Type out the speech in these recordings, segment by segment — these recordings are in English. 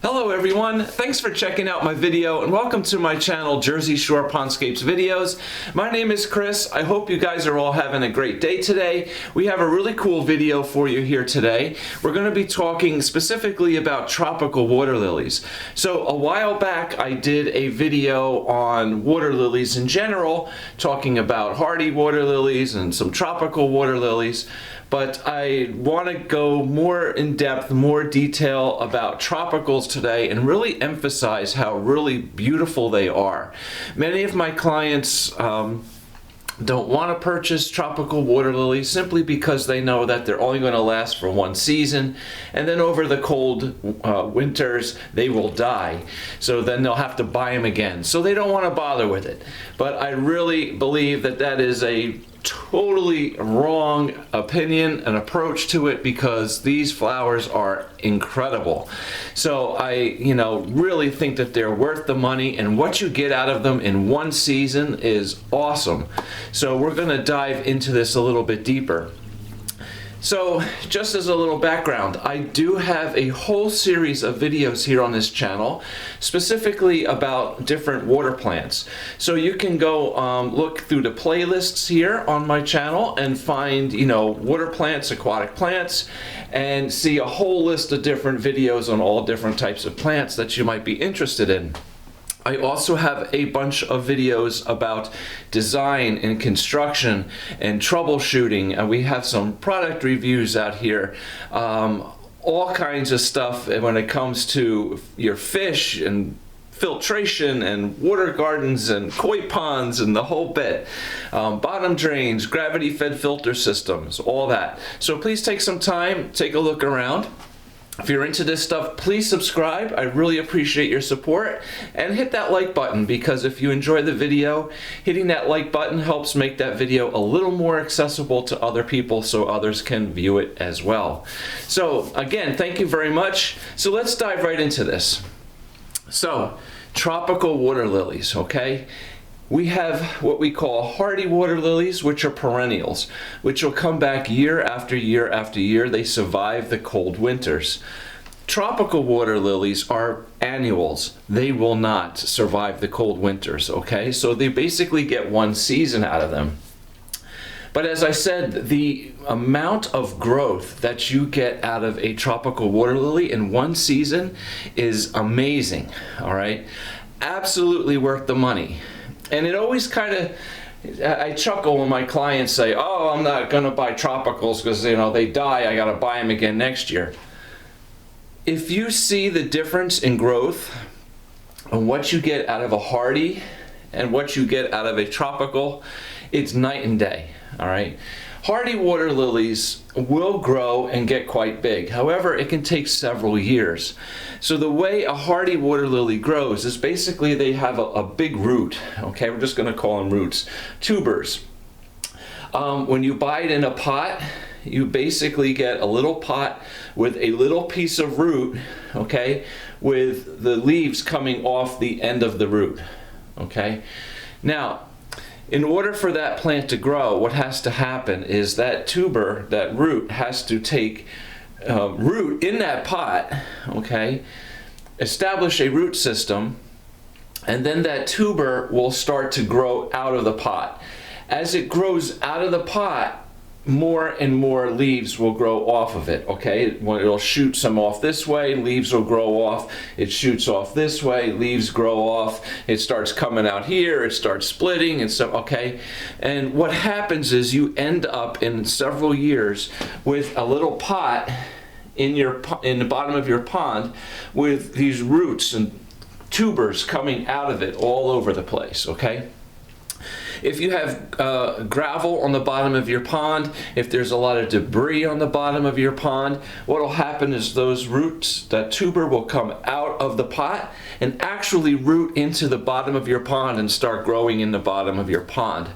Hello everyone, thanks for checking out my video and welcome to my channel Jersey Shore Pondscapes Videos. My name is Chris. I hope you guys are all having a great day today. We have a really cool video for you here today. We're going to be talking specifically about tropical water lilies. So a while back I did a video on water lilies in general, talking about hardy water lilies and some tropical water lilies. But I want to go more in depth, more detail about tropicals today and really emphasize how really beautiful they are. Many of my clients don't want to purchase tropical water lilies simply because they know that they're only going to last for one season, and then over the cold winters they will die. So then they'll have to buy them again. So they don't want to bother with it. But I really believe that that is a totally wrong opinion and approach to it, because these flowers are incredible. So I really think that they're worth the money, and what you get out of them in one season is awesome. So we're going to dive into this a little bit deeper. So just as a little background, I do have a whole series of videos here on this channel specifically about different water plants. So you can go look through the playlists here on my channel and find, water plants, aquatic plants, and see a whole list of different videos on all different types of plants that you might be interested in. I also have a bunch of videos about design and construction and troubleshooting, and we have some product reviews out here. All kinds of stuff when it comes to your fish and filtration and water gardens and koi ponds and the whole bit. Bottom drains, gravity fed filter systems, all that. So please take some time, take a look around. If you're into this stuff, please subscribe. I really appreciate your support, and hit that like button, because if you enjoy the video, hitting that like button helps make that video a little more accessible to other people so others can view it as well. So again, thank you very much. So let's dive right into this. So tropical water lilies, okay? We have what we call hardy water lilies, which are perennials, which will come back year after year after year. They survive the cold winters. Tropical water lilies are annuals. They will not survive the cold winters, okay? So they basically get one season out of them. But as I said, the amount of growth that you get out of a tropical water lily in one season is amazing, all right? Absolutely worth the money. And it always kind of, I chuckle when my clients say, oh, I'm not going to buy tropicals because, they die. I got to buy them again next year. If you see the difference in growth and what you get out of a hardy and what you get out of a tropical, it's night and day, all right? Hardy water lilies will grow and get quite big. However, it can take several years. So the way a hardy water lily grows is basically they have a big root. Okay, we're just going to call them roots. Tubers. When you buy it in a pot, you basically get a little pot with a little piece of root, okay, with the leaves coming off the end of the root. Okay, now, in order for that plant to grow, what has to happen is that tuber, that root, has to take root in that pot, okay, establish a root system, and then that tuber will start to grow out of the pot. As it grows out of the pot, more and more leaves will grow off of it, okay? It'll shoot some off this way, leaves will grow off. It shoots off this way, leaves grow off. It starts coming out here, it starts splitting, and so, okay? And what happens is you end up in several years with a little pot in the bottom of your pond with these roots and tubers coming out of it all over the place, okay? If you have gravel on the bottom of your pond, if there's a lot of debris on the bottom of your pond, what will happen is those roots, that tuber will come out of the pot and actually root into the bottom of your pond and start growing in the bottom of your pond.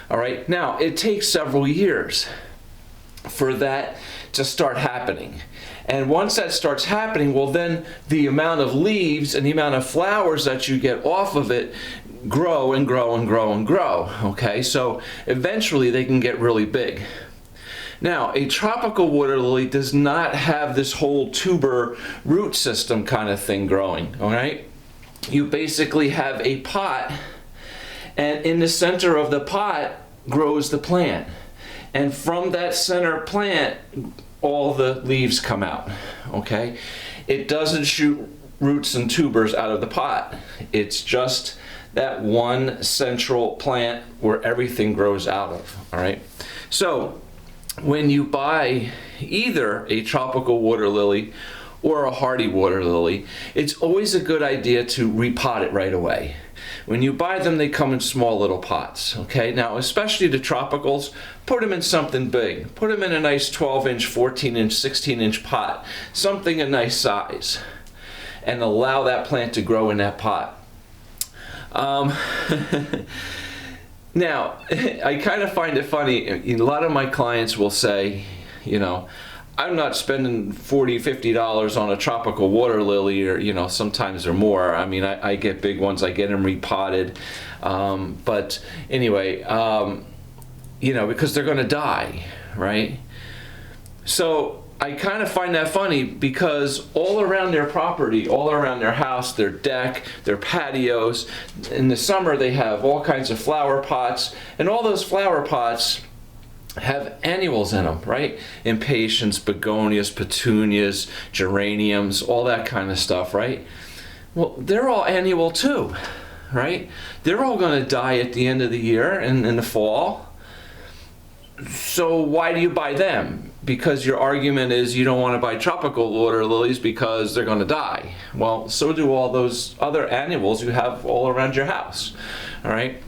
All right, now it takes several years for that to start happening. And once that starts happening, well, then the amount of leaves and the amount of flowers that you get off of it grow and grow and grow and grow, okay? So eventually they can get really big. Now, a tropical water lily does not have this whole tuber root system kind of thing growing, all right? You basically have a pot, and in the center of the pot grows the plant. And from that center plant, all the leaves come out, okay? It doesn't shoot roots and tubers out of the pot. It's just that one central plant where everything grows out of, all right? So when you buy either a tropical water lily or a hardy water lily, it's always a good idea to repot it right away. When you buy them, they come in small little pots, okay? Now, especially the tropicals, put them in something big. Put them in a nice 12-inch, 14-inch, 16-inch pot, something a nice size, and allow that plant to grow in that pot. Now, I kind of find it funny. A lot of my clients will say, you know, I'm not spending $40, $50 on a tropical water lily, or, you know, sometimes or more. I mean, I get big ones, I get them repotted. But anyway, you know, because they're going to die, right? So I kind of find that funny, because all around their property, all around their house, their deck, their patios, in the summer they have all kinds of flower pots, and all those flower pots have annuals in them, right? Impatiens, begonias, petunias, geraniums, all that kind of stuff, right? Well, they're all annual too, right? They're all going to die at the end of the year and in the fall. So why do you buy them? Because your argument is you don't want to buy tropical water lilies because they're going to die. Well, so do all those other annuals you have all around your house, all right?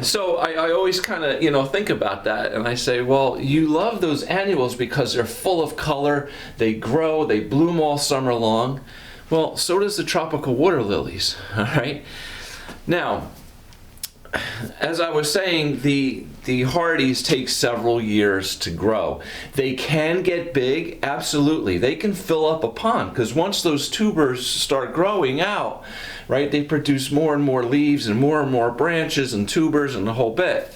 So I always kind of, you know, think about that, and I say, well, you love those annuals because they're full of color, they grow, they bloom all summer long. Well, so does the tropical water lilies, all right? Now, as I was saying, the hardies take several years to grow. They can get big, absolutely. They can fill up a pond, because once those tubers start growing out, right, they produce more and more leaves and more branches and tubers and the whole bit.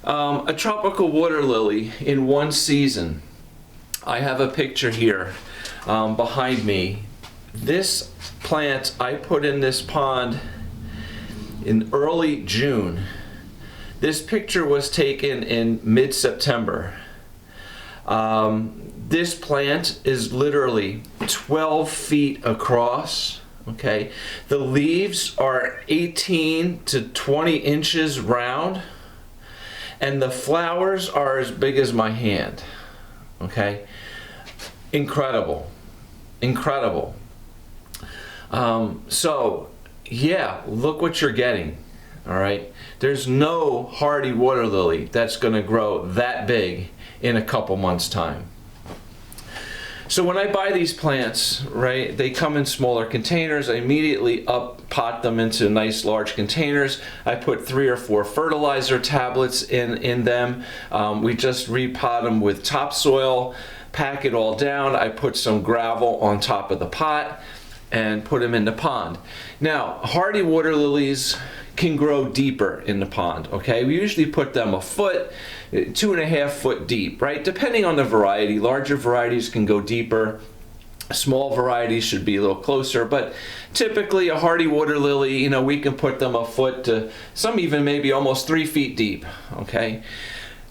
A tropical water lily in one season, I have a picture here behind me. This plant I put in this pond in early June. This picture was taken in mid-September. This plant is literally 12 feet across, okay? The leaves are 18 to 20 inches round, and the flowers are as big as my hand, okay? Incredible, incredible. So, yeah, look what you're getting, all right? There's no hardy water lily that's going to grow that big in a couple months' time. So when I buy these plants, right, they come in smaller containers. I immediately pot them into nice large containers. I put 3 or 4 fertilizer tablets in them. We just repot them with topsoil, pack it all down. I put some gravel on top of the pot and put them in the pond. Now, hardy water lilies can grow deeper in the pond, okay? We usually put them a foot, 2.5 foot deep, right? Depending on the variety. Larger varieties can go deeper. Small varieties should be a little closer, but typically a hardy water lily, you know, we can put them a foot to some even maybe almost 3 feet deep, okay?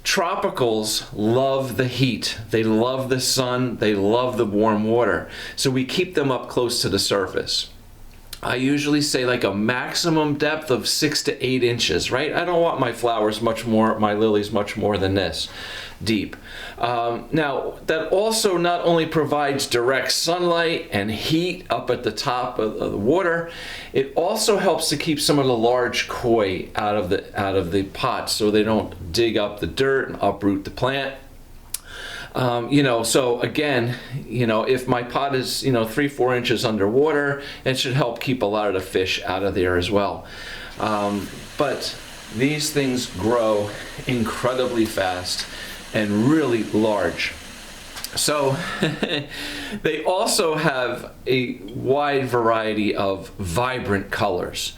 Tropicals love the heat, they love the sun, they love the warm water, so we keep them up close to the surface. I usually say like a maximum depth of 6 to 8 inches, right? I don't want my flowers much more, my lilies much more than this deep. Now, that also not only provides direct sunlight and heat up at the top of the water, it also helps to keep some of the large koi out of the pot, so they don't dig up the dirt and uproot the plant. You know, so again, you know, if my pot is, you know, 3-4 inches underwater, it should help keep a lot of the fish out of there as well. But these things grow incredibly fast and really large. So they also have a wide variety of vibrant colors.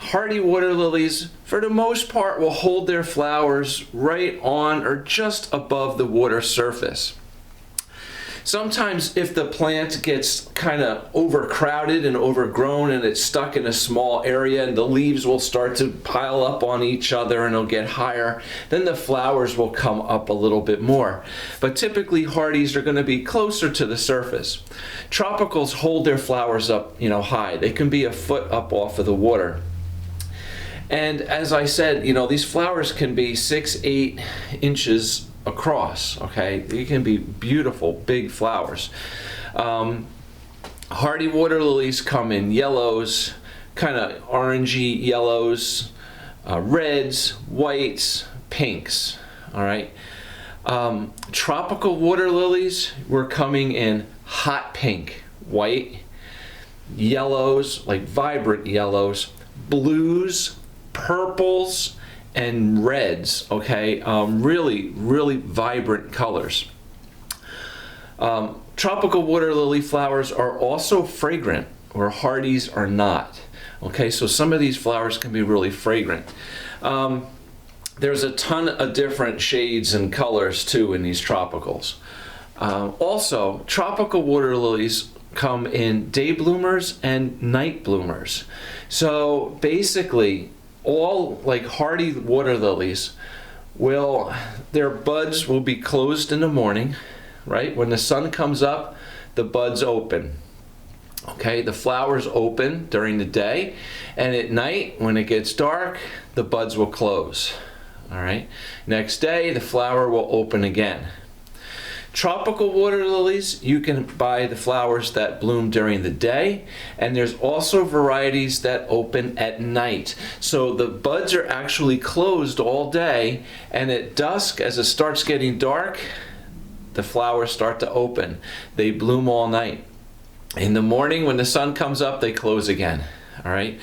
Hardy water lilies, for the most part, will hold their flowers right on or just above the water surface. Sometimes if the plant gets kind of overcrowded and overgrown and it's stuck in a small area and the leaves will start to pile up on each other and it'll get higher, then the flowers will come up a little bit more. But typically hardies are going to be closer to the surface. Tropicals hold their flowers up, high. They can be a foot up off of the water. And as I said, these flowers can be 6-8 inches across. Okay, they can be beautiful big flowers. Hardy water lilies come in yellows, kind of orangey yellows, reds, whites, pinks. All right. Tropical water lilies were coming in hot pink, white, yellows, like vibrant yellows, blues, purples, and reds. Okay, really vibrant colors. Tropical water lily flowers are also fragrant, where hardies are not. Okay, so some of these flowers can be really fragrant. There's a ton of different shades and colors too in these tropicals. Also, tropical water lilies come in day bloomers and night bloomers. So basically, all like hardy water lilies their buds will be closed in the morning, right? When the sun comes up, the buds open. Okay, the flowers open during the day, and at night, when it gets dark, the buds will close. All right, next day, the flower will open again. Tropical water lilies, you can buy the flowers that bloom during the day, and there's also varieties that open at night. So the buds are actually closed all day, and at dusk, as it starts getting dark, the flowers start to open. They bloom all night. In the morning, when the sun comes up, they close again. All right.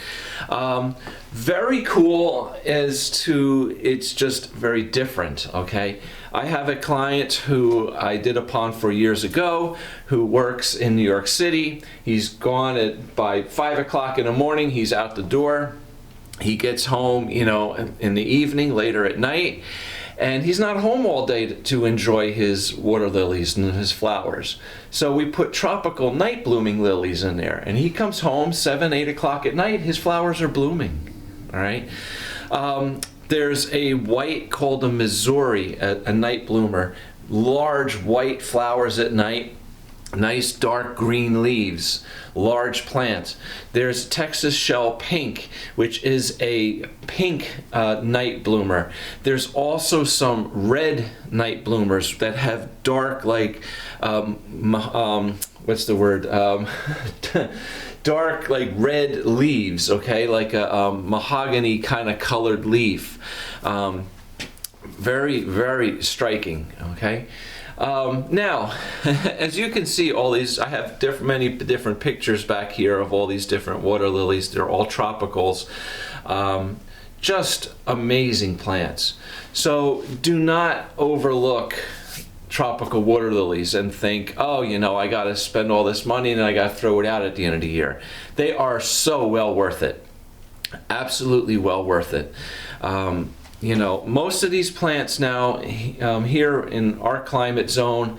Very cool it's just very different. Okay. I have a client who I did a pond for years ago who works in New York City. He's gone by 5 o'clock in the morning. He's out the door. He gets home, in the evening, later at night. And he's not home all day to enjoy his water lilies and his flowers. So we put tropical night blooming lilies in there. And he comes home 7-8 o'clock at night, his flowers are blooming. All right. There's a white called a Missouri, a night bloomer. Large white flowers at night. Nice dark green leaves, large plants. There's Texas Shell Pink, which is a pink night bloomer. There's also some red night bloomers that have dark, like, what's the word? Dark, like red leaves, okay? Like a mahogany kind of colored leaf. Very, very striking, okay? Now, as you can see, all these, I have many different pictures back here of all these different water lilies. They're all tropicals. Just amazing plants. So do not overlook tropical water lilies and think, oh, I got to spend all this money and I got to throw it out at the end of the year. They are so well worth it. Absolutely well worth it. Most of these plants now here in our climate zone,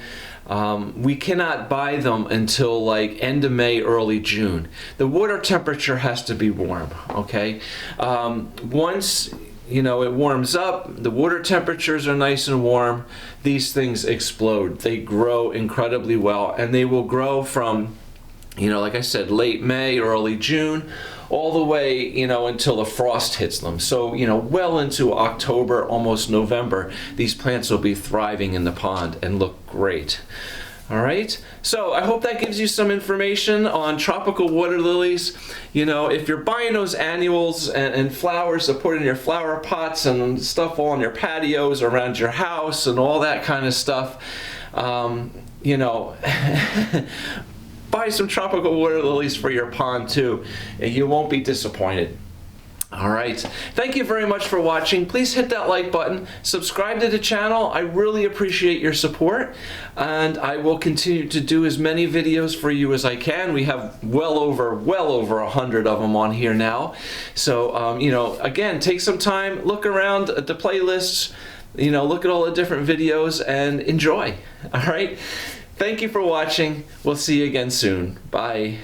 we cannot buy them until like end of May, early June. The water temperature has to be warm, okay? Once it warms up, the water temperatures are nice and warm, these things explode. They grow incredibly well, and they will grow from, like I said, late May, early June, all the way, until the frost hits them. So, well into October, almost November, these plants will be thriving in the pond and look great. All right, so I hope that gives you some information on tropical water lilies. If you're buying those annuals and flowers to put in your flower pots and stuff on your patios around your house and all that kind of stuff, buy some tropical water lilies for your pond too. You won't be disappointed. All right. Thank you very much for watching. Please hit that like button. Subscribe to the channel. I really appreciate your support. And I will continue to do as many videos for you as I can. We have well over 100 of them on here now. So, you know, again, take some time, look around at the playlists, you know, look at all the different videos and enjoy. All right. Thank you for watching. We'll see you again soon. Bye.